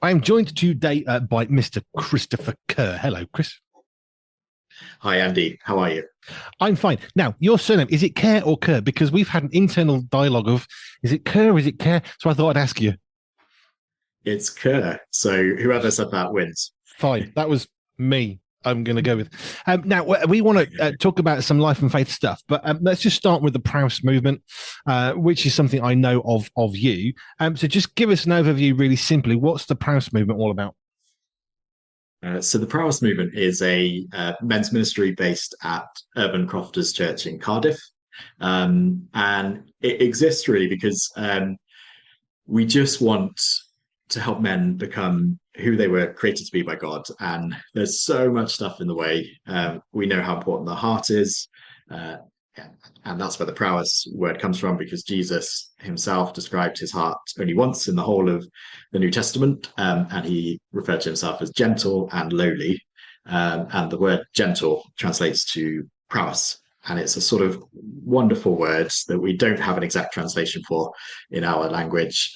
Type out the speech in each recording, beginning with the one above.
I am joined today by Mr. Christopher Kerr. Hello, Chris. Hi, Andy. How are you? I'm fine. Now, your surname, is it Kerr or Kerr? Because we've had an internal dialogue of, is it Kerr or is it Kerr? So I thought I'd ask you. It's Kerr. So whoever said that wins. Fine. That was me. I'm going to go with. Now, we want to talk about some life and faith stuff, but let's just start with the Praus movement, which is something I know of you. So just give us an overview really simply. What's the Praus movement all about? So the Praus Movement is a men's ministry based at Urban Crofters Church in Cardiff. And it exists really because we just want to help men become who they were created to be by God. And there's so much stuff in the way. We know how important the heart is. Uh, and that's where the prowess word comes from, because Jesus himself described his heart only once in the whole of the New Testament. And he referred to himself as gentle and lowly. And the word gentle translates to prowess. And it's a sort of wonderful word that we don't have an exact translation for in our language.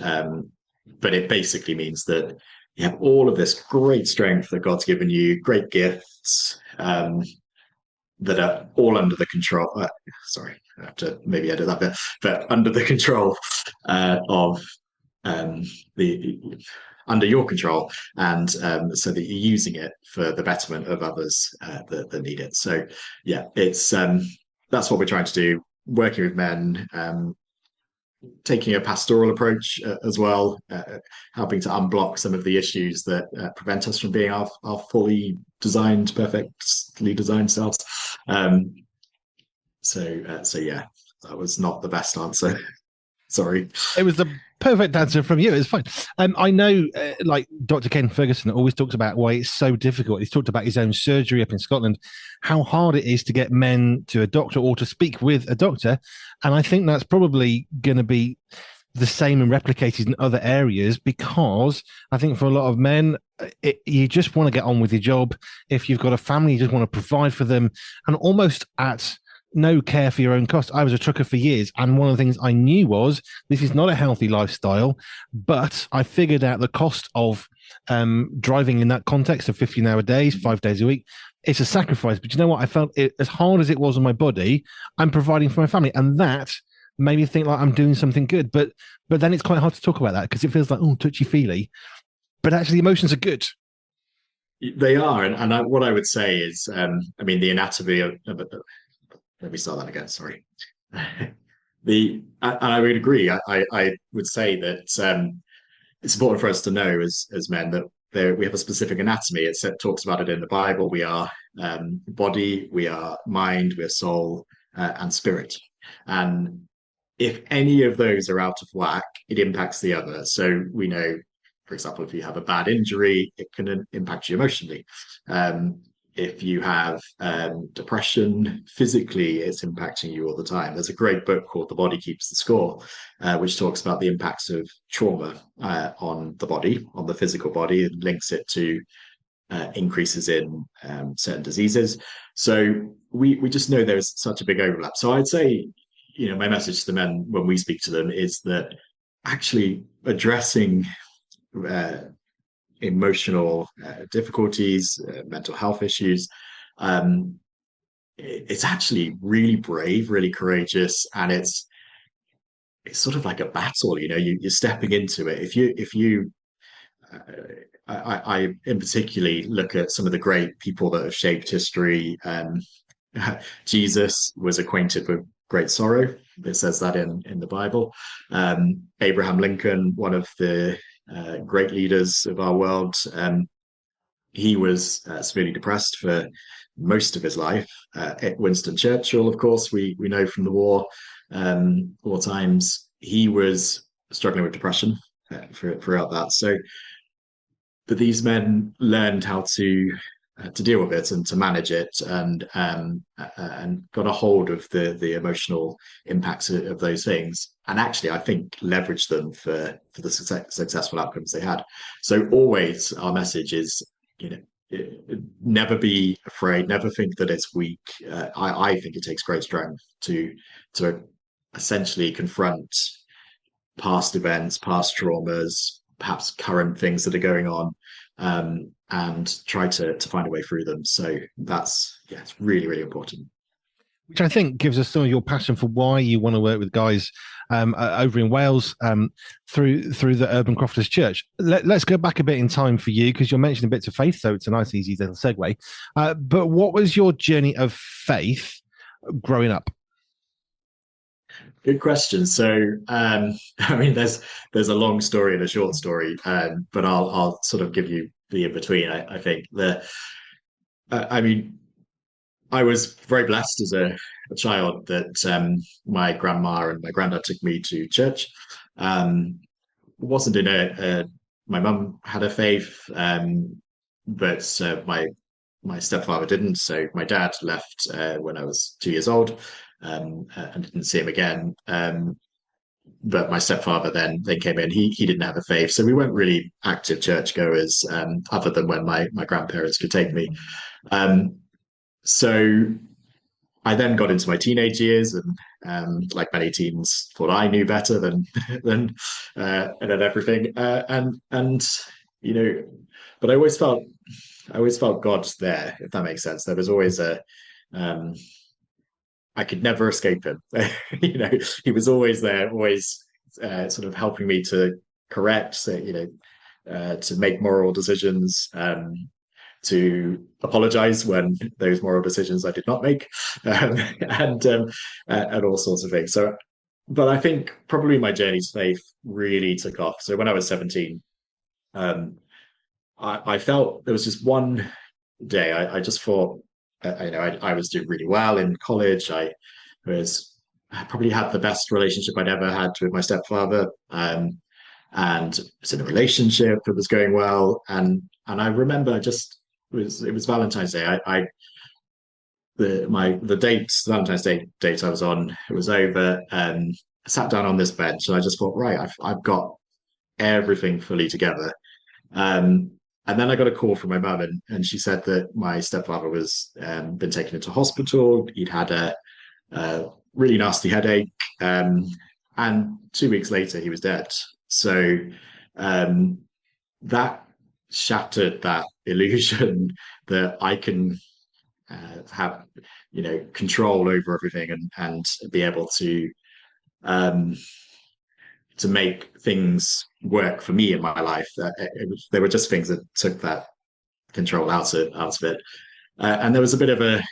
But it basically means that you have all of this great strength that God's given you, great gifts that are all under the control. Sorry, I have to maybe edit that bit, but under the control of the under your control, and so that you're using it for the betterment of others that need it. So, yeah, it's that's what we're trying to do, working with men. Taking a pastoral approach as well, helping to unblock some of the issues that prevent us from being our fully designed, perfectly designed selves. So yeah, that was not the best answer. Sorry. It was the perfect answer from you. It's fine. I know, like Dr. Ken Ferguson always talks about why it's so difficult. He's talked about his own surgery up in Scotland, how hard it is to get men to a doctor or to speak with a doctor. And I think that's probably going to be the same and replicated in other areas, because I think for a lot of men, you just want to get on with your job. If you've got a family, you just want to provide for them, and almost at no care for your own cost. I was a trucker for years, and one of the things I knew was this is not a healthy lifestyle, but I figured out the cost of driving in that context of 15-hour days, 5 days a week. It's a sacrifice, but you know what? I felt it, as hard as it was on my body, I'm providing for my family, and that made me think like I'm doing something good. But then it's quite hard to talk about that because it feels like, oh, touchy feely. But actually, the emotions are good. They are, and what I would say is, I mean, the anatomy of let me start that again. Sorry. I would agree. I would say that it's important for us to know as men that we have a specific anatomy. It talks about it in the Bible. We are body, we are mind, we are soul, and spirit. And if any of those are out of whack, it impacts the other. So we know, for example, if you have a bad injury, it can impact you emotionally. If you have depression physically, it's impacting you all the time. There's a great book called The Body Keeps the Score, which talks about the impacts of trauma on the body, on the physical body, and links it to increases in certain diseases. So we just know there's such a big overlap. So I'd say, my message to the men when we speak to them is that actually addressing emotional difficulties, mental health issues, it's actually really brave, really courageous, and it's sort of like a battle. You're stepping into it. If you I in particularly look at some of the great people that have shaped history. Jesus was acquainted with great sorrow. It says that in the Bible. Abraham Lincoln, one of the great leaders of our world, he was severely depressed for most of his life. Winston Churchill, of course, we know from the war times, he was struggling with depression throughout that. So, but these men learned how to deal with it and to manage it, and got a hold of the emotional impacts of those things, and actually I think leveraged them for the successful outcomes they had. So always our message is, never be afraid, never think that it's weak. I think it takes great strength to essentially confront past events, past traumas, perhaps current things that are going on, and try to find a way through them. So that's, yeah, it's really, really important. Which I think gives us some of your passion for why you want to work with guys over in Wales through the Urban Crofters Church. Let's go back a bit in time for you because you're mentioning bits of faith, so it's a nice, easy little segue. But what was your journey of faith growing up? Good question. So, I mean, there's a long story and a short story, but I'll sort of give you the in between. I think I mean, I was very blessed as a child that my grandma and my granddad took me to church. Wasn't in my mum had a faith, but my stepfather didn't. So my dad left when I was 2 years old, and didn't see him again. But my stepfather then they came in. He didn't have a faith, so we weren't really active churchgoers, other than when my grandparents could take me. Um, so I then got into my teenage years, and like many teens, thought I knew better than than and then everything. And you know, but I always felt God there, if that makes sense. There was always a um, I could never escape him. He was always there, always sort of helping me to correct, so, to make moral decisions, to apologize when those moral decisions I did not make, um, and um, and all sorts of things. So, but I think probably my journey to faith really took off. So when I was 17, um, I felt there was just one day I just thought, I was doing really well in college. I probably had the best relationship I'd ever had with my stepfather, and was in a relationship that was going well. And I remember just it was Valentine's Day. The Valentine's Day date I was on, it was over. I sat down on this bench and I just thought, right, I've got everything fully together. Um, and then I got a call from my mum, and she said that my stepfather was been taken into hospital. He'd had a really nasty headache, and 2 weeks later he was dead. So um, that shattered that illusion that I can have, control over everything, and be able um, to make things work for me in my life. There were just things that took that control out of it. And there was a bit of a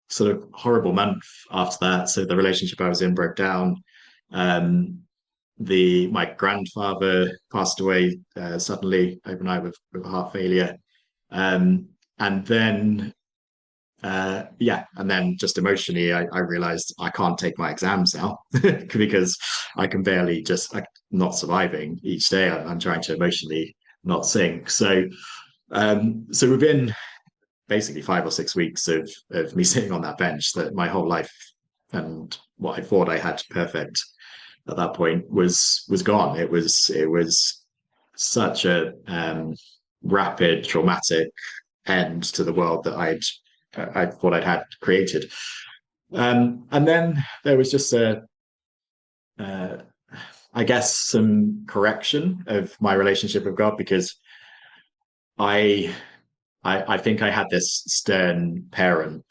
sort of horrible month after that. So the relationship I was in broke down. Um, my grandfather passed away suddenly overnight with heart failure. And then and then just emotionally, I realized I can't take my exams now because I can barely I'm not surviving each day. I'm trying to emotionally not sink. So within basically 5 or 6 weeks of me sitting on that bench, that my whole life and what I thought I had perfect at that point was gone. It was such a rapid, traumatic end to the world that I thought I'd had created. And then there was just uh, I guess, some correction of my relationship with God, because I I think I had this stern parent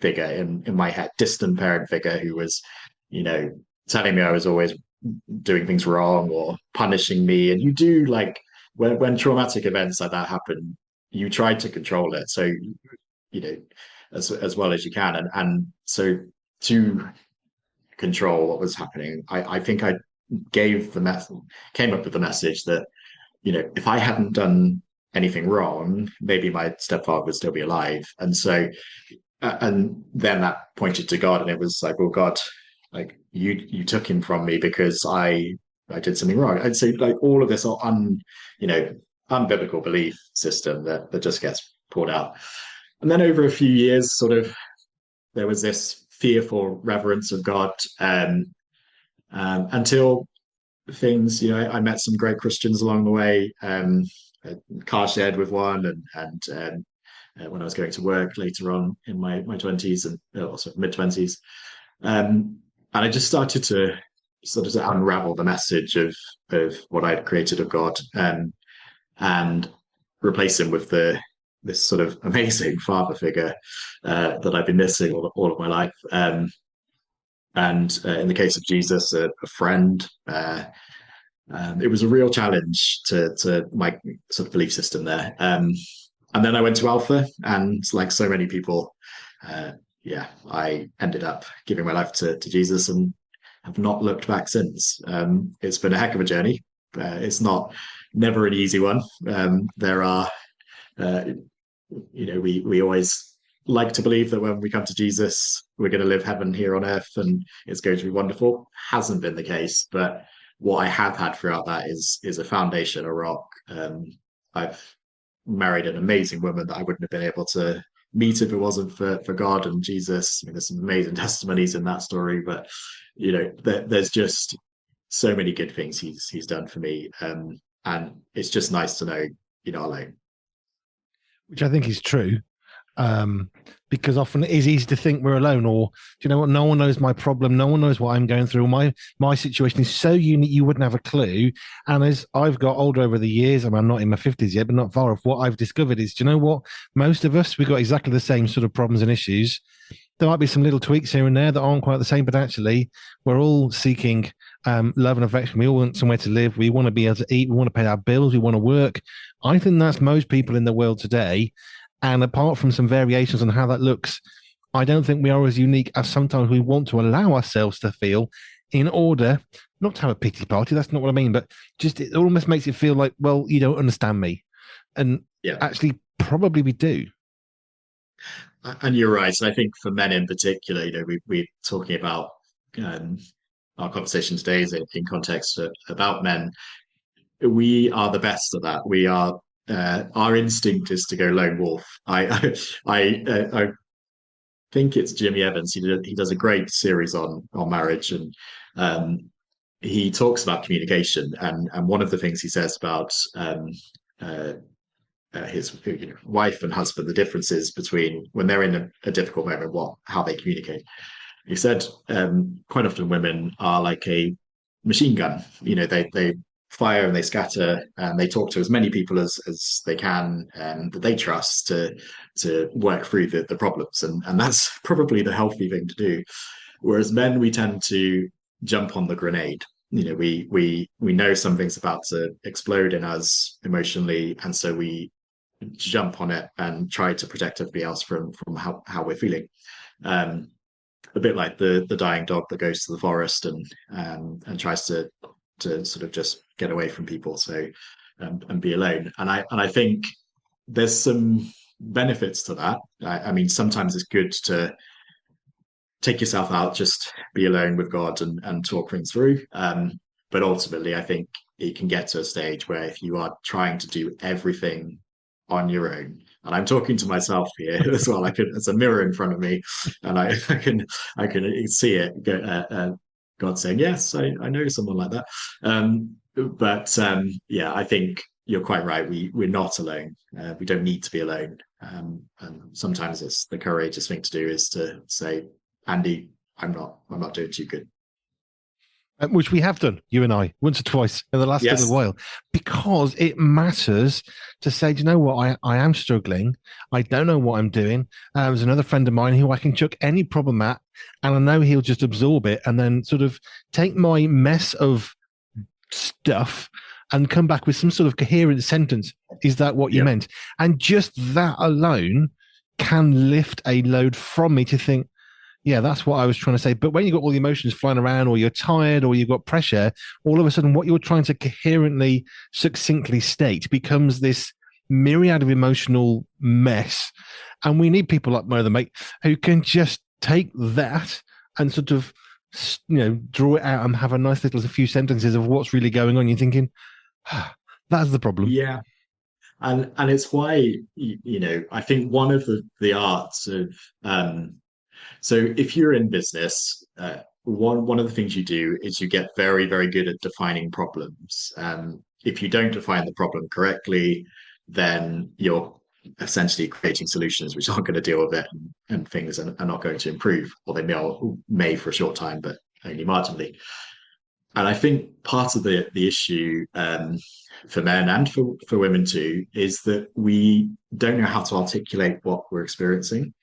figure in my head, distant parent figure who was, you know, telling me I was always doing things wrong or punishing me. And you do, like, when traumatic events like that happen, you try to control it. So, you know, as well as you can. And so to control what was happening, I think I came up with the message that, if I hadn't done anything wrong, maybe my stepfather would still be alive. And so, and then that pointed to God, and it was like, well, God, like, you took him from me because I did something wrong. And so, like, all of this unbiblical belief system that just gets poured out. And then over a few years, sort of, there was this fearful reverence of God, until things, I met some great Christians along the way. Car shared with one, and when I was going to work later on in my 20s, and also mid 20s, and I just started to sort of to unravel the message of what I'd created of God, and replace him with this sort of amazing father figure that I've been missing all of my life. And in the case of Jesus, a friend. It was a real challenge to my sort of belief system there. And then I went to Alpha, and like so many people, uh, yeah, I ended up giving my life to Jesus and have not looked back since. It's been a heck of a journey. It's not never an easy one. There are, uh, we always like to believe that when we come to Jesus, we're going to live heaven here on earth and it's going to be wonderful. Hasn't been the case, but what I have had throughout that is a foundation, a rock. I've married an amazing woman that I wouldn't have been able to meet if it wasn't for God and Jesus. I mean, there's some amazing testimonies in that story, but there's just so many good things he's done for me, and it's just nice to know you're not alone. Which I think is true. um, because often it is easy to think we're alone, or do you know what? No one knows my problem. No one knows what I'm going through. My situation is so unique, you wouldn't have a clue. And as I've got older over the years, I mean, I'm not in my 50s yet, but not far off. What I've discovered is, do you know what? Most of us, we've got exactly the same sort of problems and issues. There might be some little tweaks here and there that aren't quite the same, but actually, we're all seeking love and affection. We all want somewhere to live. We want to be able to eat. We want to pay our bills. We want to work. I think that's most people in the world today. And apart from some variations on how that looks, I don't think we are as unique as sometimes we want to allow ourselves to feel, in order not to have a pity party. That's not what I mean, but just it almost makes it feel like, well, you don't understand me. And Yeah. actually, probably we do. And you're right. And I think for men in particular, we're talking about our conversation today is in context about men. We are the best at that. We are. Our instinct is to go lone wolf. I think it's Jimmy Evans. He does a great series on marriage, and um, he talks about communication. And one of the things he says about uh, his wife and husband, the differences between when they're in a difficult moment, how they communicate. He said quite often women are like a machine gun. They fire and they scatter and they talk to as many people as they can and that they trust to work through the problems. And that's probably the healthy thing to do. Whereas men, we tend to jump on the grenade. We know something's about to explode in us emotionally, and so we jump on it and try to protect everybody else from how we're feeling. Um, a bit like the dying dog that goes to the forest and tries to sort of just get away from people, so and be alone. And I think there's some benefits to that. I mean, sometimes it's good to take yourself out, just be alone with God and talk things through. But ultimately, I think it can get to a stage where if you are trying to do everything on your own, and I'm talking to myself here as well. There's a mirror in front of me, and I can see it. God saying, "Yes, I know someone like that." But yeah, I think you're quite right. We're not alone. We don't need to be alone. And sometimes it's the courageous thing to do is to say, Andy, I'm not doing too good. Which we have done, you and I, once or twice in the last Yes. little while, because it matters to say, do you know what? I am struggling. I don't know what I'm doing. There's another friend of mine who I can chuck any problem at, and I know he'll just absorb it and then sort of take my mess of stuff and come back with some sort of coherent sentence. Is that what you meant? And just that alone can lift a load from me to think, yeah, that's what I was trying to say. But when you've got all the emotions flying around, or you're tired, or you've got pressure, all of a sudden what you're trying to coherently, succinctly state becomes this myriad of emotional mess. And we need people like my other mate who can just take that and sort of, draw it out and have a nice little few sentences of what's really going on. You're thinking, that's the problem. Yeah. And it's why I think one of the arts of so if you're in business, one of the things you do is you get very, very good at defining problems. If you don't define the problem correctly, then you're essentially creating solutions which aren't going to deal with it, and things are not going to improve, or they may for a short time, but only marginally. and I think part of the issue for men and for women too is that we don't know how to articulate what we're experiencing.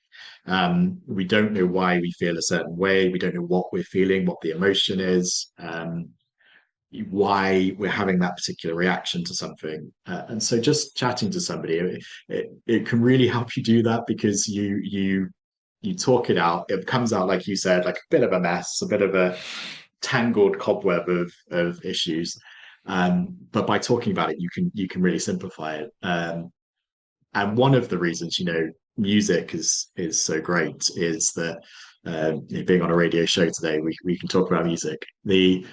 We don't know why we feel a certain way. We don't know what we're feeling, what the emotion is, why we're having that particular reaction to something. And so just chatting to somebody, it can really help you do that because you talk it out. It comes out, like you said, like a bit of a mess, a bit of a tangled cobweb of issues. But by talking about it, you can really simplify it. And one of the reasons, music is so great is that being on a radio show today, we can talk about music. The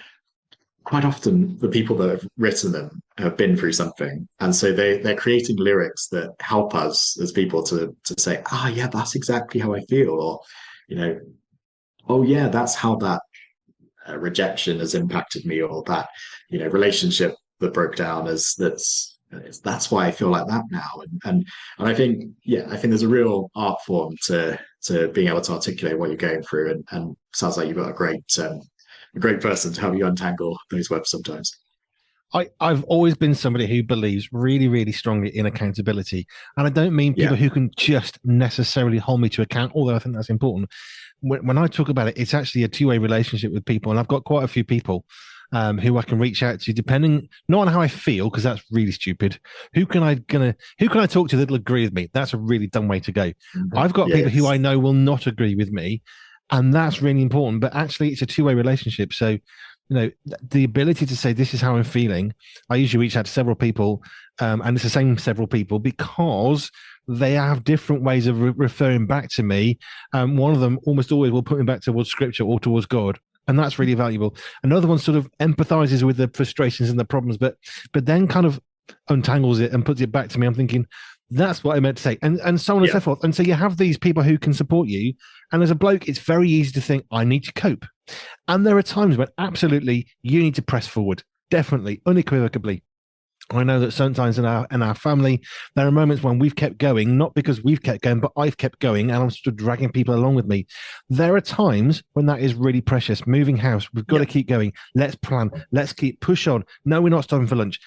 Quite often the people that have written them have been through something, and so they're creating lyrics that help us as people to say, ah, yeah, that's exactly how I feel, or you know, oh yeah, that's how that rejection has impacted me, or that relationship that broke down as that's why I feel like that now. And I think, yeah, I think there's a real art form to being able to articulate what you're going through, and sounds like you've got a great person to help you untangle those webs sometimes. I've always been somebody who believes really, really strongly in accountability. And I don't mean people Yeah, who can just necessarily hold me to account, although I think that's important. When I talk about it, it's actually a two-way relationship with people. And I've got quite a few people who I can reach out to, depending not on how I feel, because that's really stupid. Who can I talk to that'll agree with me? That's a really dumb way to go. I've got yeah, people who I yes, know will not agree with me, and that's really important. But actually, it's a two-way relationship. So the ability to say this is how I'm feeling. I usually reach out to several people, and it's the same several people because they have different ways of referring back to me. One of them almost always will put me back towards scripture or towards God, and that's really valuable. Another one sort of empathizes with the frustrations and the problems, but then kind of untangles it and puts it back to me. I'm thinking, that's what I meant to say, and so on and yeah, so forth. And so you have these people who can support you. And as a bloke, it's very easy to think, I need to cope. And there are times when absolutely you need to press forward, definitely, unequivocally. I know that sometimes in our family, there are moments when we've kept going, not because we've kept going, but I've kept going and I'm sort of dragging people along with me. There are times when that is really precious. Moving house, we've got yeah, to keep going. Let's plan. Let's keep push on. No, we're not stopping for lunch.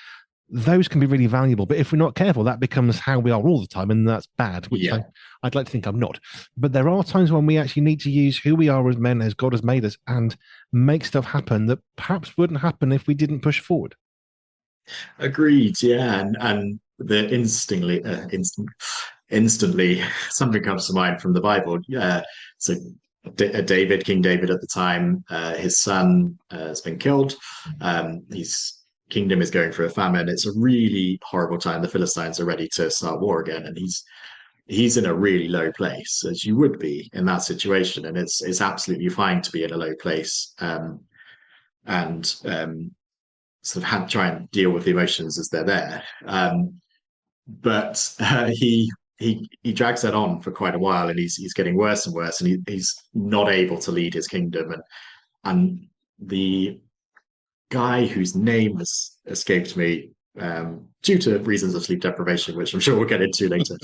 Those can be really valuable. But if we're not careful, that becomes how we are all the time, and that's bad, which yeah. I'd like to think I'm not. But there are times when we actually need to use who we are as men, as God has made us, and make stuff happen that perhaps wouldn't happen if we didn't push forward. Agreed. Yeah, and the instantly something comes to mind from the Bible. Yeah, so David, King David at the time, his son has been killed. His kingdom is going through a famine. It's a really horrible time. The Philistines are ready to start war again, and he's in a really low place, as you would be in that situation. And it's absolutely fine to be in a low place, and sort of try and deal with the emotions as they're there. But he drags that on for quite a while, and he's getting worse and worse, and he's not able to lead his kingdom. And the guy whose name has escaped me due to reasons of sleep deprivation, which I'm sure we'll get into later,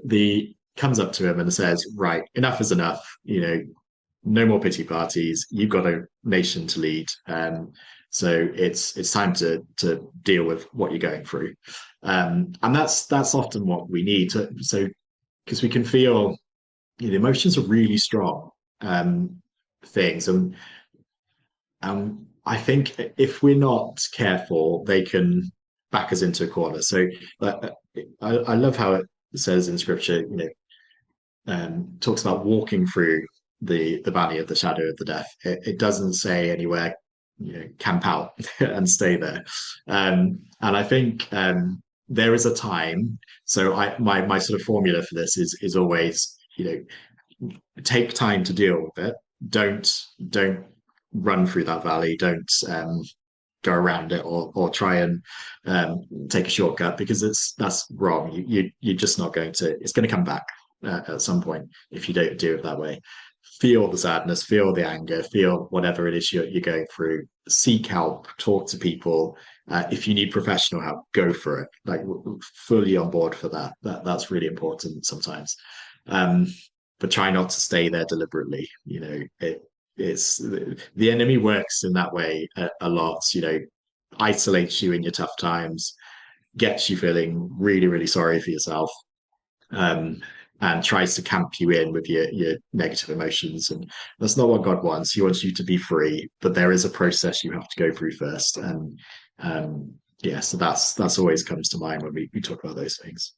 the comes up to him and says, "Right, enough is enough. No more pity parties. You've got a nation to lead. So it's time to deal with what you're going through." And that's often what we need. So because we can feel the emotions are really strong things, and I think if we're not careful, they can back us into a corner. So I love how it says in scripture, talks about walking through the valley of the shadow of the death. It doesn't say anywhere, camp out and stay there. And I think there is a time. So my sort of formula for this is always, take time to deal with it. Don't run through that valley. Don't go around it or try and take a shortcut, because that's wrong. You're just not going to. It's going to come back at some point if you don't do it that way. Feel the sadness, feel the anger, feel whatever it is you're going through. Seek help, talk to people. If you need professional help, go for it. Like, fully on board for that. That's really important sometimes. But try not to stay there deliberately. it's the enemy works in that way a lot. Isolates you in your tough times, gets you feeling really, really sorry for yourself, um, and tries to camp you in with your negative emotions. And that's not what God wants. He wants you to be free, but there is a process you have to go through first. And yeah, so that's always comes to mind when we talk about those things.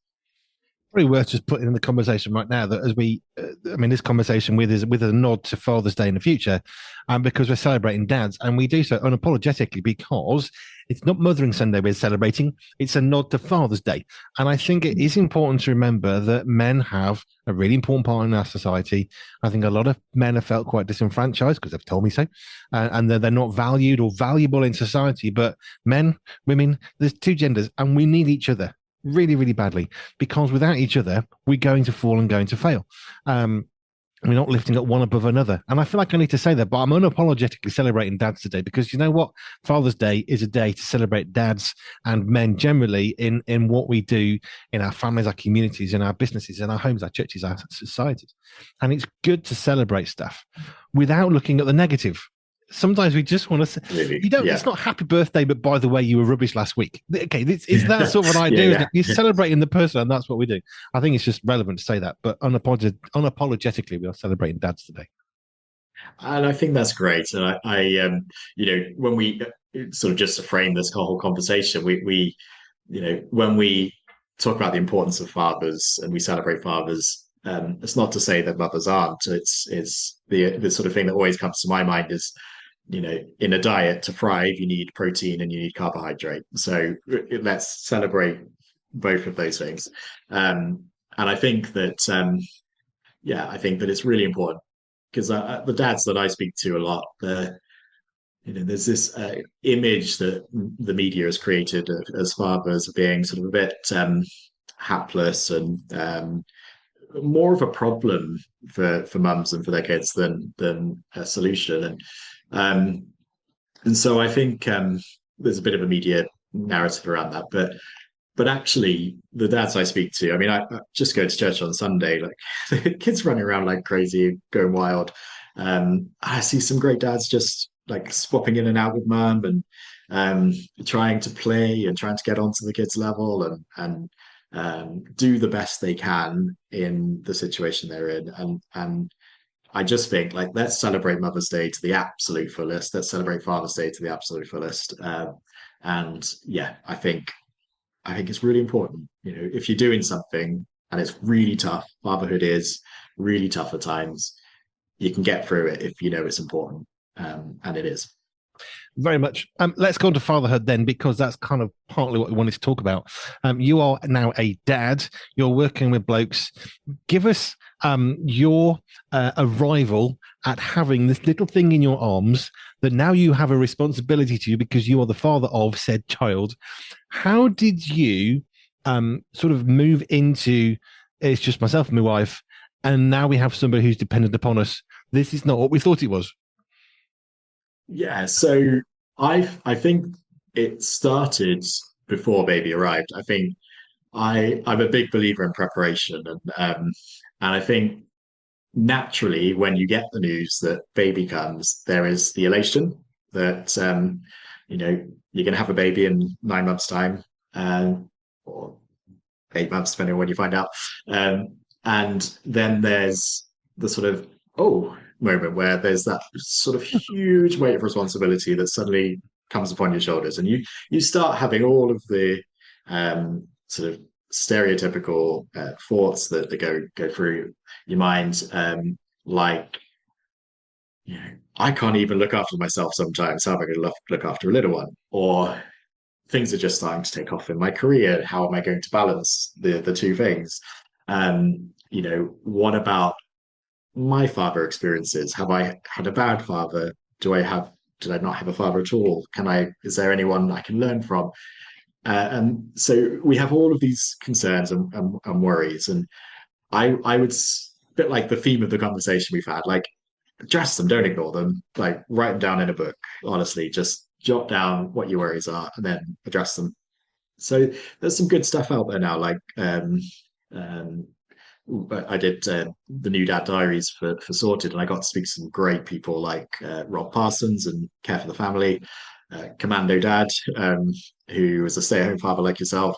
Probably worth just putting in the conversation right now that as I mean, this conversation with a nod to Father's Day in the future, and because we're celebrating dads, and we do so unapologetically because it's not Mothering Sunday we're celebrating; it's a nod to Father's Day, and I think it is important to remember that men have a really important part in our society. I think a lot of men have felt quite disenfranchised because they've told me so, and they're not valued or valuable in society. But men, women, there's two genders, and we need each other really, really badly because without each other, we're going to fall and going to fail. We're not lifting up one above another. And I feel like I need to say that, but I'm unapologetically celebrating dads today because you know what? Father's Day is a day to celebrate dads and men generally in what we do in our families, our communities, in our businesses, in our homes, our churches, our societies. And it's good to celebrate stuff without looking at the negative. Sometimes we just want to say, Really, you don't, yeah, it's not happy birthday, but by the way, you were rubbish last week. Okay, it's that sort of an yeah, idea, isn't yeah. it? You're celebrating the person, and that's what we do. I think it's just relevant to say that, but unapologetically, we are celebrating dads today. And I think that's great. And when we sort of just to frame this whole conversation, when we talk about the importance of fathers and we celebrate fathers, it's not to say that mothers aren't. It's the sort of thing that always comes to my mind is, in a diet to thrive, you need protein and you need carbohydrate. So let's celebrate both of those things. And I think that, I think that it's really important because the dads that I speak to a lot, there's this image that the media has created as fathers being sort of a bit hapless and more of a problem for mums and for their kids than a solution. Um, and so I think there's a bit of a media narrative around that, but actually, the dads I speak to, I mean, I just go to church on Sunday, like the kids running around like crazy, going wild. I see some great dads just like swapping in and out with mum and trying to play and trying to get onto the kids' level and do the best they can in the situation they're in. And I just think like let's celebrate Mother's Day to the absolute fullest. Let's celebrate Father's Day to the absolute fullest. And yeah, I think it's really important. If you're doing something and it's really tough, fatherhood is really tough at times. You can get through it if you know it's important, and it is. Very much. Let's go on to fatherhood then, because that's kind of partly what we wanted to talk about. You are now a dad. You're working with blokes. Give us your arrival at having this little thing in your arms that now you have a responsibility to because you are the father of said child. How did you sort of move into it's just myself and my wife, and now we have somebody who's dependent upon us? This is not what we thought it was. Yeah, so I think it started before baby arrived. I think I'm a big believer in preparation, and I think naturally when you get the news that baby comes, there is the elation that you're going to have a baby in 9 months' time, or 8 months, depending on when you find out. And then there's the sort of moment where there's that sort of huge weight of responsibility that suddenly comes upon your shoulders, and you start having all of the sort of stereotypical thoughts that go through your mind, like I can't even look after myself sometimes. How am I going to look after a little one? Or things are just starting to take off in my career. How am I going to balance the two things? What about my father experiences? Have I had a bad father? Did I not have a father at all? Is there anyone I can learn from? And so we have all of these concerns and worries. And I would, a bit like the theme of the conversation we've had, like address them, don't ignore them, like write them down in a book. Honestly, just jot down what your worries are and then address them. So there's some good stuff out there now, like um, I did the New Dad Diaries for Sorted, and I got to speak to some great people like Rob Parsons and Care for the Family, Commando Dad, who was a stay-at-home father like yourself,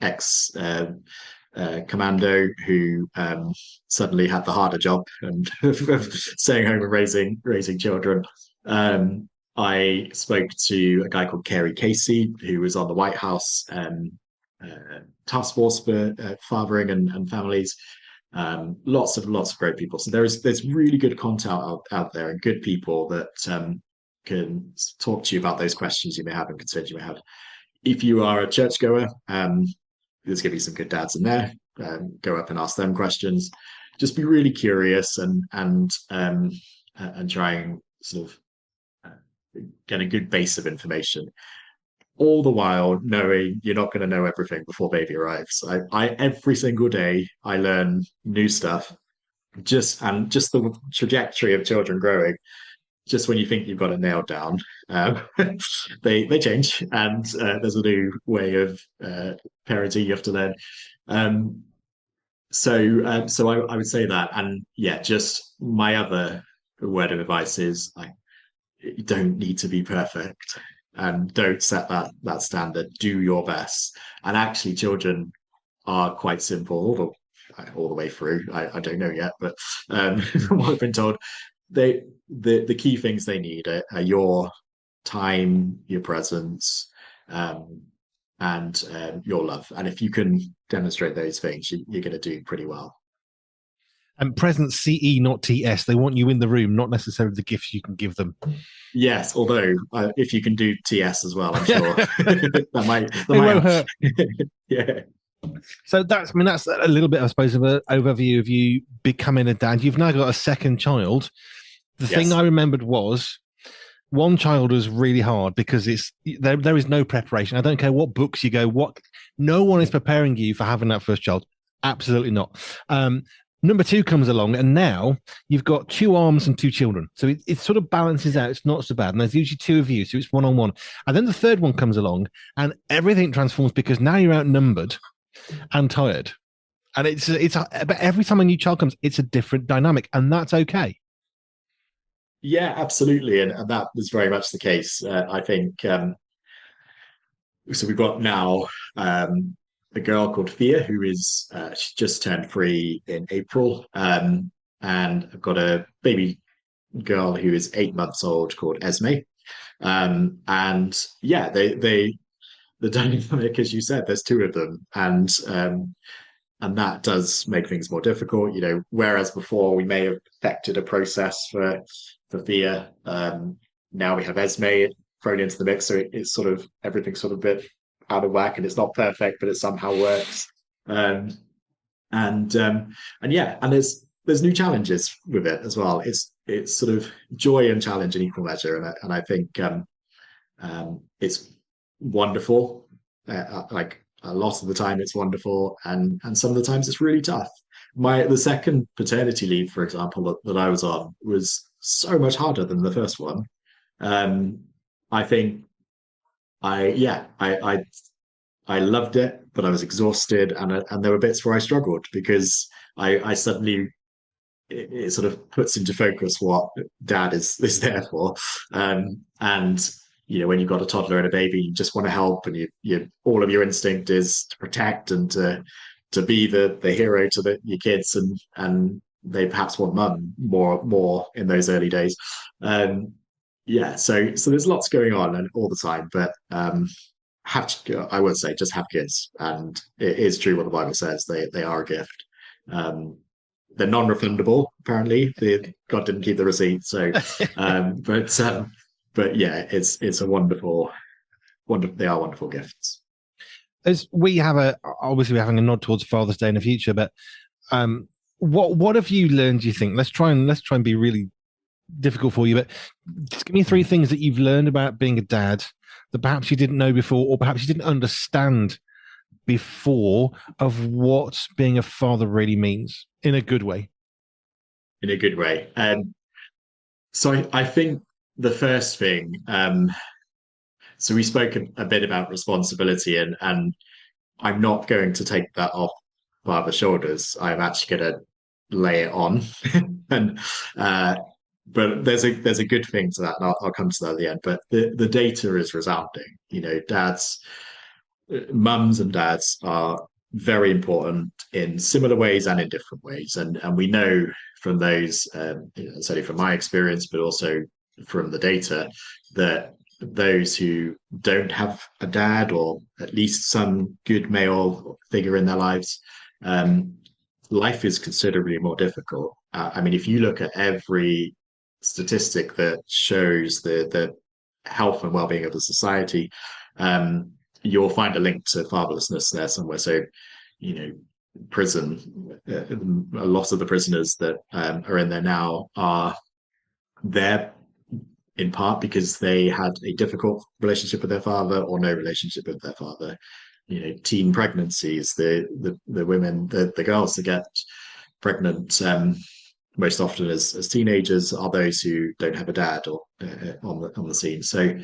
ex commando who suddenly had the harder job and staying home and raising children. I spoke to a guy called Kerry Casey, who was on the White House task force for fathering and families. Lots of great people. So there's really good content out there and good people that can talk to you about those questions you may have and concerns you may have. If you are a churchgoer, there's going to be some good dads in there. Go up and ask them questions. Just be really curious and try and sort of get a good base of information. All the while knowing you're not going to know everything before baby arrives. I every single day I learn new stuff. Just the trajectory of children growing. Just when you think you've got it nailed down, um, they change, and there's a new way of parenting you have to learn. Um, so I would say that, and yeah, just my other word of advice is you don't need to be perfect, and don't set that standard. Do your best, and actually, children are quite simple all the way through. I don't know yet, but from what I've been told, the key things they need are your time, your presence, um, and your love. And if you can demonstrate those things, you're going to do pretty well. And present CE, not TS. They want you in the room, not necessarily the gifts you can give them. Yes, although if you can do TS as well, I'm sure that It might won't help. hurt. Yeah. So that's a little bit, I suppose, of an overview of you becoming a dad. You've now got a second child. The thing I Yes. remembered was one child was really hard because there is no preparation. I don't care what books you go, no one is preparing you for having that first child. Absolutely not. Number two comes along, and now you've got two arms and two children. So it sort of balances out. It's not so bad. And there's usually two of you, so it's one on one. And then the third one comes along, and everything transforms because now you're outnumbered and tired. And but every time a new child comes, it's a different dynamic, and that's okay. Yeah, absolutely. And that was very much the case. I think so. We've got now a girl called Thea who is she just turned 3 in April. And I've got a baby girl who is 8 months old called Esme. And yeah, they the dynamic, as you said, there's two of them, and that does make things more difficult. Whereas before we may have affected a process for Thea, now we have Esme thrown into the mix, so it's sort of everything's sort of a bit out of whack, and it's not perfect, but it somehow works. Um, and yeah, and there's new challenges with it as well. It's sort of joy and challenge in equal measure, and I think it's wonderful. Like a lot of the time, it's wonderful, and some of the times it's really tough. The second paternity leave, for example, that I was on was so much harder than the first one. Um, I think I loved it, but I was exhausted, and there were bits where I struggled because I suddenly it sort of puts into focus what dad is there for. And when you've got a toddler and a baby, you just want to help, and you all of your instinct is to protect and to be the hero to your kids, and they perhaps want mum more in those early days. Yeah, so there's lots going on and all the time, but I would say just have kids, and it is true what the Bible says. They are a gift. Um, they're non-refundable. Apparently, God didn't keep the receipt. So, but yeah, it's a wonderful. They are wonderful gifts. As we have obviously we're having a nod towards Father's Day in the future, but what have you learned? Do you think? Let's try and be really difficult for you, but just give me three things that you've learned about being a dad that perhaps you didn't know before, or perhaps you didn't understand before, of what being a father really means in a good way. In a good way. So I think the first thing. So we spoke a bit about responsibility, and I'm not going to take that off father's shoulders, I'm actually going to lay it on. And but there's a good thing to that, and I'll come to that at the end. But the data is resounding. Dads, mums, and dads are very important in similar ways and in different ways, and we know from those, certainly from my experience, but also from the data, that those who don't have a dad or at least some good male figure in their lives, um, life is considerably more difficult. I mean, if you look at every statistic that shows the health and well-being of the society, um, you'll find a link to fatherlessness there somewhere. So, you know, prison, a lot of the prisoners that are in there now are there in part because they had a difficult relationship with their father or no relationship with their father. Teen pregnancies, the women, the girls that get pregnant most often as teenagers are those who don't have a dad or on the scene. So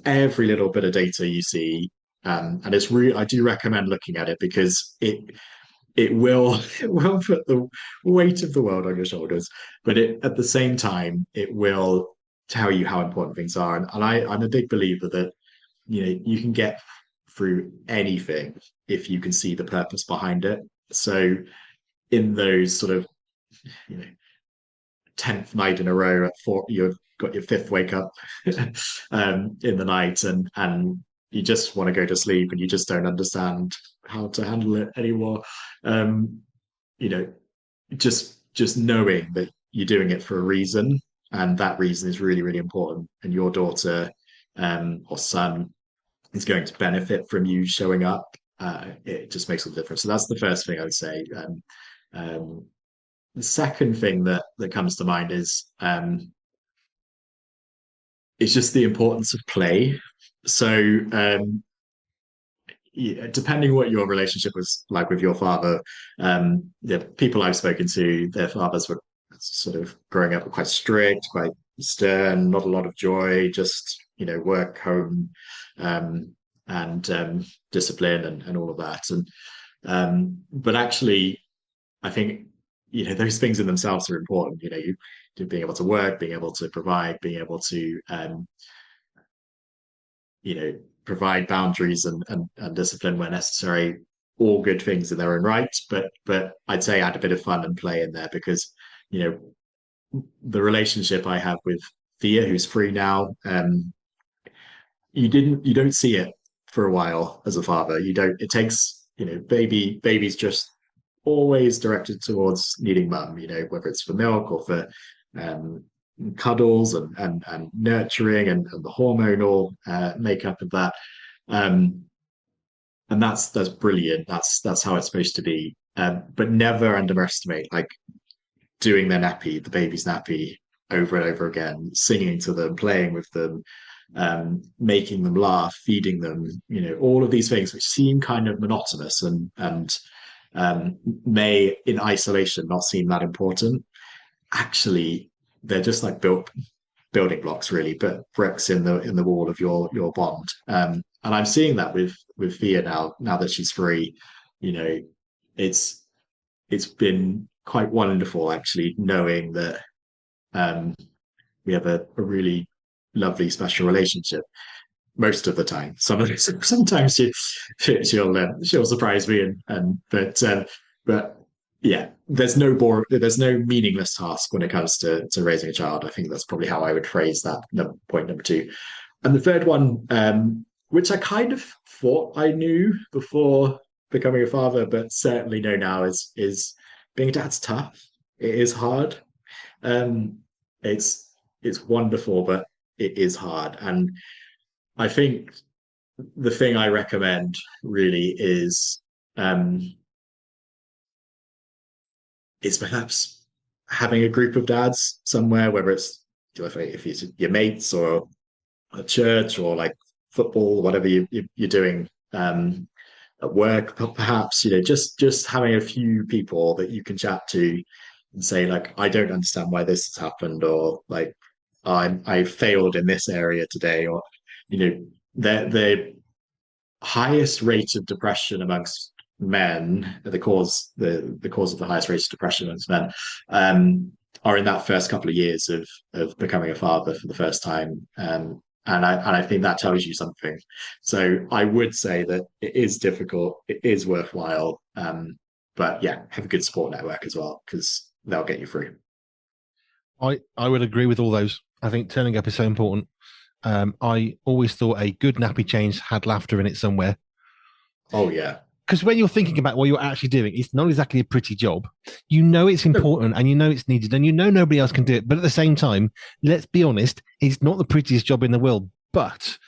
every little bit of data you see, and it's really, I do recommend looking at it because it will it will put the weight of the world on your shoulders, but at the same time it will tell you how important things are. And I'm a big believer that you can get through anything if you can see the purpose behind it. So in those sort of you know 10th night in a row at four, you've got your fifth wake up in the night, and you just want to go to sleep and you just don't understand how to handle it anymore. um you know just knowing that you're doing it for a reason, and that reason is really, really important, and your daughter or son is going to benefit from you showing up. It just makes all the difference. So that's the first thing I would say. Um, the second thing that comes to mind is it's just the importance of play. So yeah, depending what your relationship was like with your father, the people I've spoken to, their fathers were sort of growing up quite strict, quite stern, not a lot of joy, just work, home, um, and discipline, and all of that. And but actually, I think those things in themselves are important. Being able to work, being able to provide, being able to provide boundaries and discipline where necessary, all good things in their own right. But I'd say add a bit of fun and play in there, because you know the relationship I have with Thea, who's free now, you don't see it for a while as a father. You don't. It takes baby's just always directed towards needing mum. Whether it's for milk or for um, cuddles and nurturing and the hormonal makeup of that. Um, and that's brilliant. That's how it's supposed to be. But never underestimate like doing their nappy, the baby's nappy, over and over again, singing to them, playing with them, making them laugh, feeding them. All of these things which seem kind of monotonous and may in isolation not seem that important. Actually, they're just like building blocks, really, but bricks in the wall of your bond. And I'm seeing that with Thea now that she's free. You know, it's it's been quite wonderful actually, knowing that um, we have a really lovely, special relationship most of the time. Sometimes she'll surprise me, but yeah, there's no meaningless task when it comes to raising a child. I think that's probably how I would phrase that. Point number two. And the third one, which I kind of thought I knew before becoming a father, but certainly know now, is being a dad's tough. It is hard. Um, it's wonderful, but it is hard. And I think the thing I recommend really um, is perhaps having a group of dads somewhere, whether it's if it's your mates or a church or like football, whatever you're doing at work, perhaps just having a few people that you can chat to and say like, I don't understand why this has happened, or like I failed in this area today, or the highest rate of depression amongst men, the cause of the highest rates of depression amongst men, are in that first couple of years of becoming a father for the first time. And I think that tells you something. So I would say that it is difficult, it is worthwhile, but yeah, have a good support network as well because they'll get you through. I would agree with all those. I think turning up is so important. I always thought a good nappy change had laughter in it somewhere. Oh yeah. Because when you're thinking about what you're actually doing, it's not exactly a pretty job. You know it's important and you know it's needed and you know nobody else can do it. But at the same time, let's be honest, it's not the prettiest job in the world. But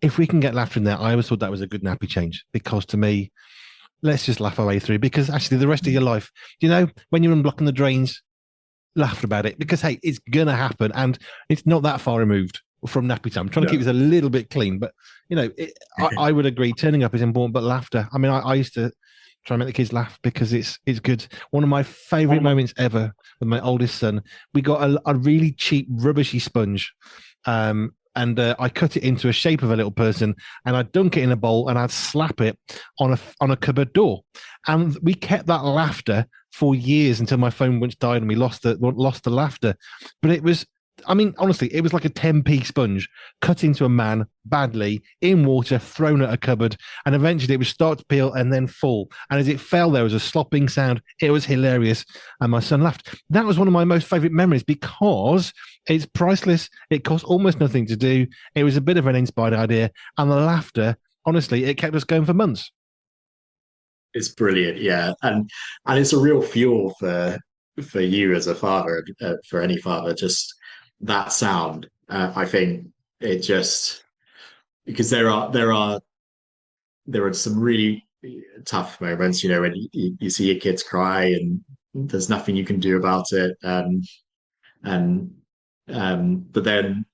if we can get laughter in there, I always thought that was a good nappy change because to me, let's just laugh our way through because actually the rest of your life, when you're unblocking the drains, laugh about it because, hey, it's going to happen and it's not that far removed from nappy time. I'm trying to keep this a little bit clean, but I would agree turning up is important, but laughter. I mean, I used to try and make the kids laugh because it's good. One of my favorite moments ever with my oldest son, we got a really cheap rubbishy sponge. And I cut it into a shape of a little person, and I'd dunk it in a bowl, and I'd slap it on a cupboard door, and we kept that laughter for years until my phone once died, and we lost the laughter. But it was, I mean, honestly, it was like a 10p sponge cut into a man badly in water, thrown at a cupboard, and eventually it would start to peel and then fall. And as it fell, there was a slopping sound. It was hilarious, and my son laughed. That was one of my most favorite memories because it's priceless. It cost almost nothing to do. It was a bit of an inspired idea, and the laughter, honestly, it kept us going for months. It's brilliant, yeah, and it's a real fuel for you as a father, for any father. Just that sound, I think it just because there are some really tough moments, when you see your kids cry and there's nothing you can do about it, and but then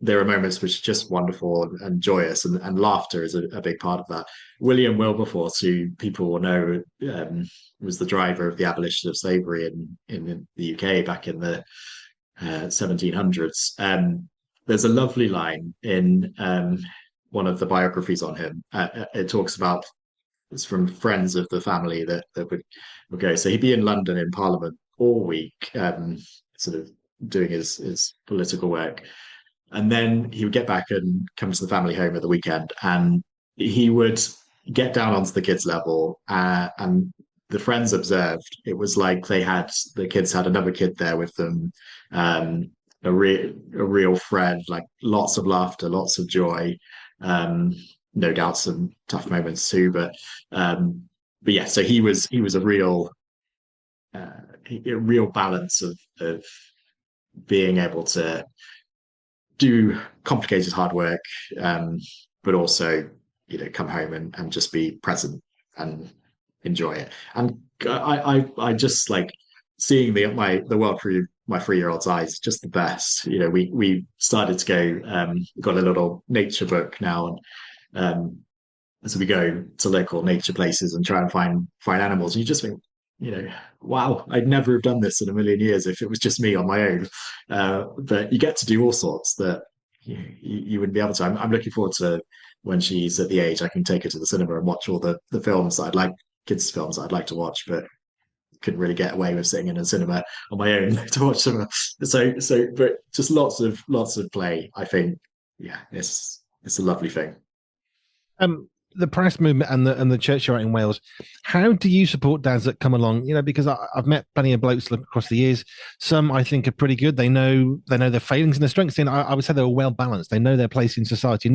there are moments which are just wonderful and joyous, and laughter is a big part of that. William Wilberforce, who people will know, was the driver of the abolition of slavery in the UK back in the 1700s. There's a lovely line in one of the biographies on him. It talks about it's from friends of the family that would go. So he'd be in London in Parliament all week, sort of doing his political work. And then he would get back and come to the family home at the weekend, and he would get down onto the kids' level. And the friends observed it was like the kids had another kid there with them, a real friend, like lots of laughter, lots of joy. No doubt some tough moments too, but yeah. So he was a real balance of being able to do complicated hard work, but also come home and just be present and enjoy it. And I just like seeing the world through my 3-year-old's eyes. Just the best. We started to go. Got a little nature book now, and so we go to local nature places and try and find animals. And you just think, wow, I'd never have done this in a million years if it was just me on my own. But you get to do all sorts that you wouldn't be able to. I'm looking forward to when she's at the age I can take her to the cinema and watch all the films that kids' films that I'd like to watch, but couldn't really get away with sitting in a cinema on my own to watch them. But just lots of play. I think, yeah, it's a lovely thing. The Praus Movement and the church you're at in Wales, how do you support dads that come along? Because I've met plenty of blokes across the years. Some I think are pretty good. They know their failings and their strengths. And I would say they're well balanced. They know their place in society.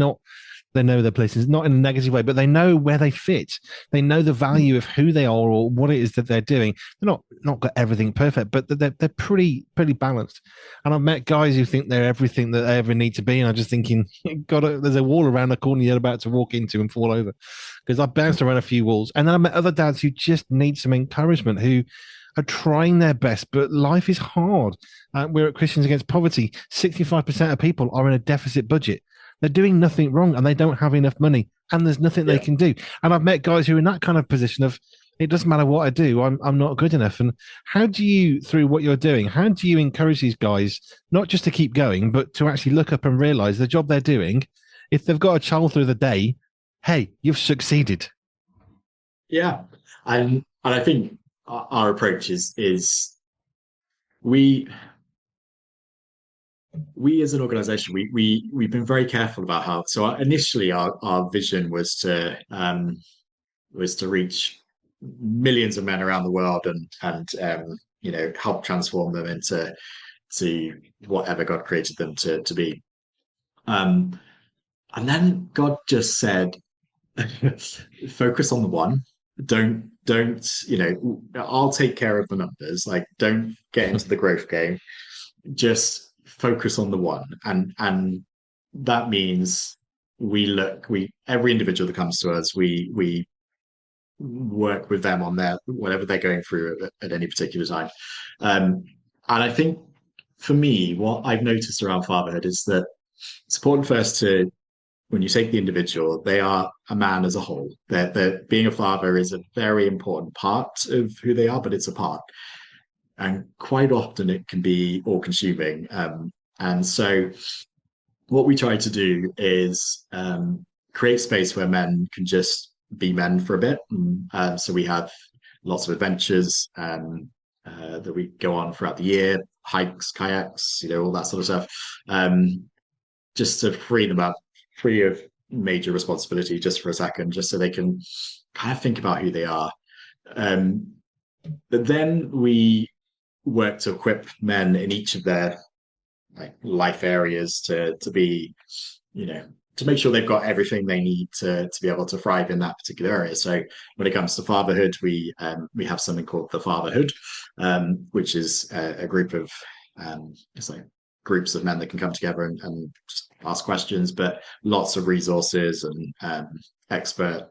They know their places, not in a negative way, but they know where they fit. They know the value of who they are or what it is that they're doing. They're not got everything perfect, but they're pretty balanced. And I've met guys who think they're everything that they ever need to be, and I'm just thinking, there's a wall around the corner you're about to walk into and fall over. Because I've bounced around a few walls, and then I met other dads who just need some encouragement, who are trying their best, but life is hard. We're at Christians Against Poverty. 65% of people are in a deficit budget. They're doing nothing wrong and they don't have enough money and there's nothing they can do. And I've met guys who are in that kind of position of, it doesn't matter what I do, I'm not good enough. And how do you, through what you're doing, how do you encourage these guys, not just to keep going, but to actually look up and realize the job they're doing, if they've got a child through the day, hey, you've succeeded. Yeah, and I think our approach is we we as an organization we've been very careful about how. So initially our vision was to reach millions of men around the world and help transform them into to whatever God created them to be. um and then God just said, focus on the one. Don't I'll take care of the numbers. Like, don't get into the growth game. Just focus on the one. And that means we every individual that comes to us, we work with them on their whatever they're going through at any particular time. um and I think for me, what I've noticed around fatherhood is that it's important first to, when you take the individual, they are a man as a whole. That being a father is a very important part of who they are, but it's a part. And quite often it can be all consuming. And so what we try to do is create space where men can just be men for a bit. So we have lots of adventures that we go on throughout the year, hikes, kayaks, all that sort of stuff. Just to free them up, free of major responsibility just for a second, just so they can kind of think about who they are. Um, but then we work to equip men in each of their like life areas to be, you know, to make sure they've got everything they need to be able to thrive in that particular area. So when it comes to fatherhood, we have something called the Fatherhood, which is a group of it's like groups of men that can come together and just ask questions, but lots of resources and expert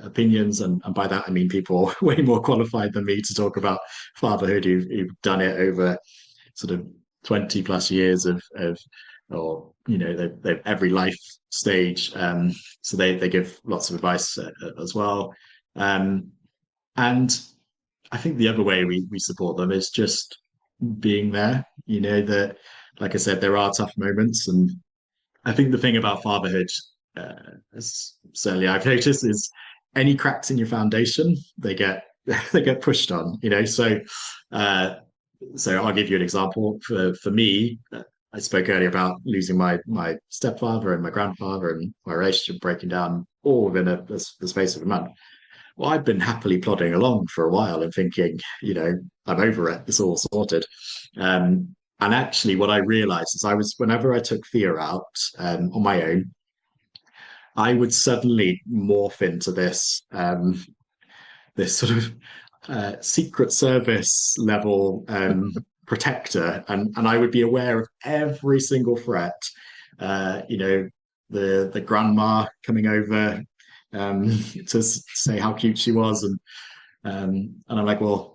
opinions. And by that I mean people way more qualified than me to talk about fatherhood, who've done it over sort of 20 plus years of or they've every life stage. So they give lots of advice as well. And I think the other way we support them is just being there. That, like I said, there are tough moments. And I think the thing about fatherhood, as certainly I've noticed, is any cracks in your foundation, they get they get pushed on. Uh, so I'll give you an example. For me, I spoke earlier about losing my stepfather and my grandfather and my relationship breaking down all within the space of a month. Well, I've been happily plodding along for a while and thinking, I'm over it. It's all sorted. And actually, what I realized is whenever I took Thea out on my own, I would suddenly morph into this sort of Secret Service level protector, and I would be aware of every single threat. The grandma coming over to say how cute she was, and I'm like, well,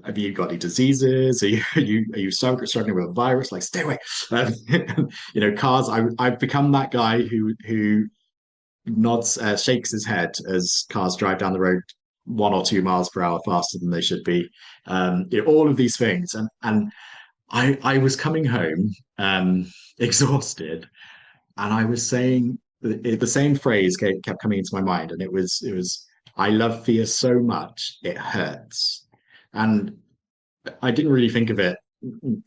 have you got any diseases? Are you struggling with a virus? Like, stay away. Cars. I've become that guy who nods, shakes his head as cars drive down the road 1 or 2 miles per hour faster than they should be. All of these things, and I was coming home exhausted, and I was saying the same phrase kept coming into my mind, and it was I love fear so much it hurts. And I didn't really think of it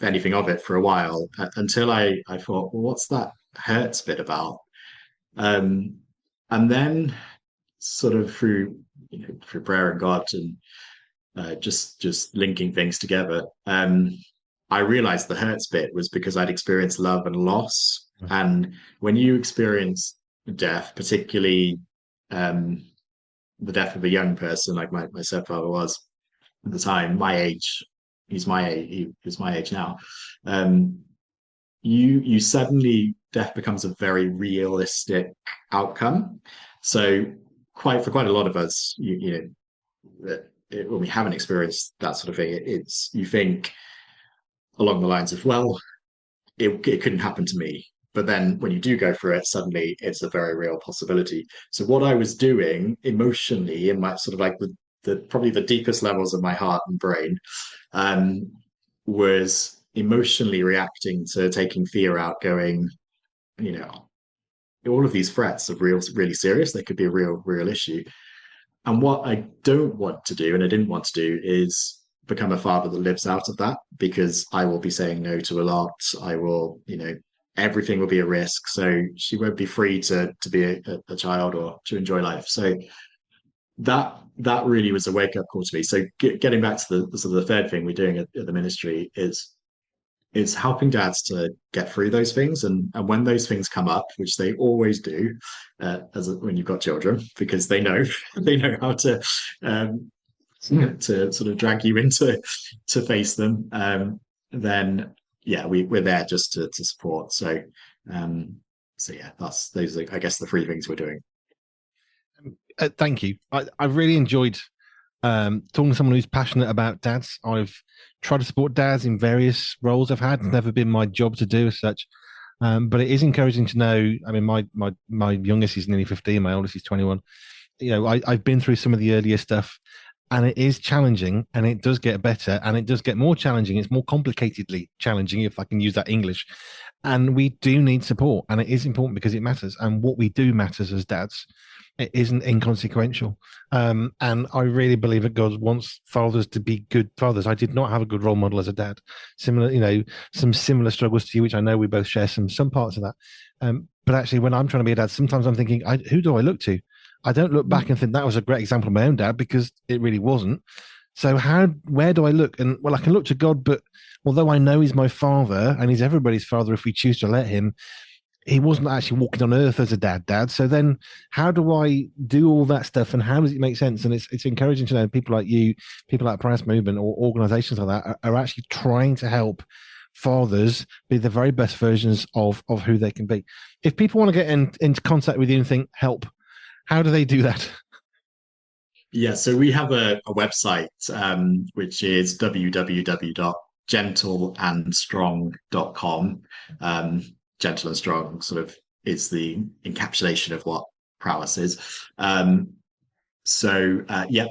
anything of it for a while until I thought, well, what's that hurts bit about? Um, and then sort of through prayer and God and just linking things together, I realized the hurts bit was because I'd experienced love and loss. And when you experience death, particularly um, the death of a young person, like my stepfather was at the time, my age, he's my age now. Um, you suddenly, death becomes a very realistic outcome. So for quite a lot of us, when we haven't experienced that sort of thing, it's you think along the lines of, well, it couldn't happen to me. But then when you do go through it, suddenly it's a very real possibility. So what I was doing emotionally in my sort of like the probably the deepest levels of my heart and brain, um, was emotionally reacting to taking fear out, going, you know, all of these threats are really serious. They could be a real issue. And what I don't want to do, and I didn't want to do, is become a father that lives out of that, because I will be saying no to a lot. I will, everything will be a risk. So she won't be free to be a child or to enjoy life. So that really was a wake up call to me. So getting back to the sort of the third thing we're doing at the ministry is helping dads to get through those things, and when those things come up, which they always do, when you've got children, because they know how to sort of drag you into to face them. Then yeah, we're there just to support. So yeah, those are, I guess, the three things we're doing. Thank you. I've really enjoyed talking to someone who's passionate about dads. I've tried to support dads in various roles I've had. It's never been my job to do as such. But it is encouraging to know. I mean, my youngest is nearly 15, my oldest is 21. I've been through some of the earlier stuff, and it is challenging, and it does get better, and it does get more challenging. It's more complicatedly challenging, if I can use that English. And we do need support, and it is important because it matters. And what we do matters as dads. It isn't inconsequential. And I really believe that God wants fathers to be good fathers. I did not have a good role model as a dad. Similar, some similar struggles to you, which I know we both share some parts of that. But actually, when I'm trying to be a dad, sometimes I'm thinking, who do I look to? I don't look back and think that was a great example of my own dad, because it really wasn't. So where do I look? And well, I can look to God, but although I know he's my father and he's everybody's father if we choose to let him, he wasn't actually walking on earth as a dad. So then how do I do all that stuff, and how does it make sense? And it's encouraging to know people like you, people like Praus Movement, or organizations like that are actually trying to help fathers be the very best versions of who they can be. If people want to get into contact with you and think, help, how do they do that? Yeah, so we have a website, which is www.gentleandstrong.com. Gentle and strong sort of is the encapsulation of what prowess is. Yeah,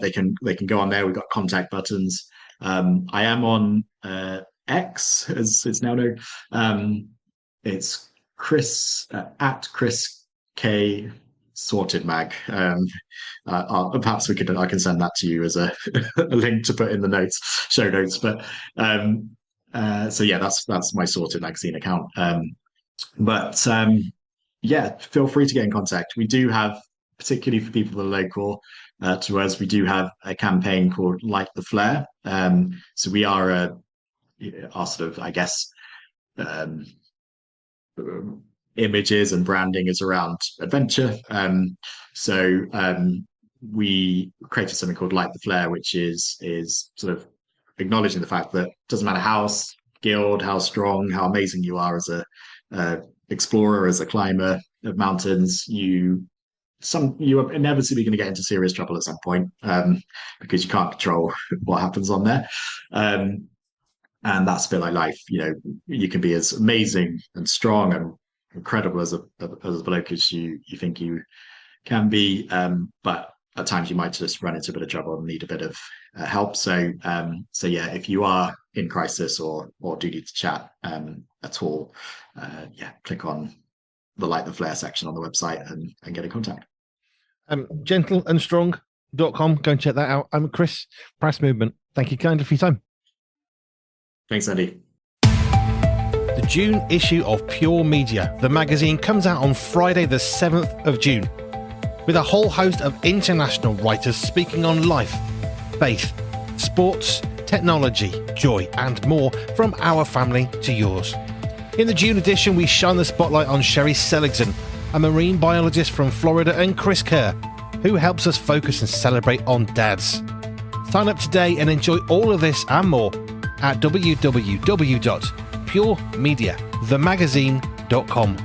they can go on there. We've got contact buttons. I am on X, as it's now known. It's Chris at Chris K Sorted Mag. Perhaps I can send that to you as a link to put in the show notes. But so yeah, that's my Sorted Magazine account. Yeah, feel free to get in contact. We do have, particularly for people that are local to us, we do have a campaign called Light the Flare. So we are our sort of, I guess, images and branding is around adventure. We created something called Light the Flare, which is sort of acknowledging the fact that it doesn't matter how skilled, how strong, how amazing you are as a explorer, as a climber of mountains, you are inevitably going to get into serious trouble at some point, because you can't control what happens on there. And that's a bit like life. You can be as amazing and strong and incredible as a bloke as you think you can be, but at times you might just run into a bit of trouble and need a bit of help. So yeah, if you are in crisis or do need to chat at all, click on the Light the Flare section on the website and get in contact. Gentleandstrong.com. Go and check that out. I'm Chris, Praus Movement. Thank you kindly for your time. Thanks, Andy. The June issue of Pure Media, the magazine, comes out on Friday the 7th of June, with a whole host of international writers speaking on life, faith, sports, technology, joy, and more from our family to yours. In the June edition, we shine the spotlight on Sherry Seligson, a marine biologist from Florida, and Chris Kerr, who helps us focus and celebrate on dads. Sign up today and enjoy all of this and more at www.puremediathemagazine.com.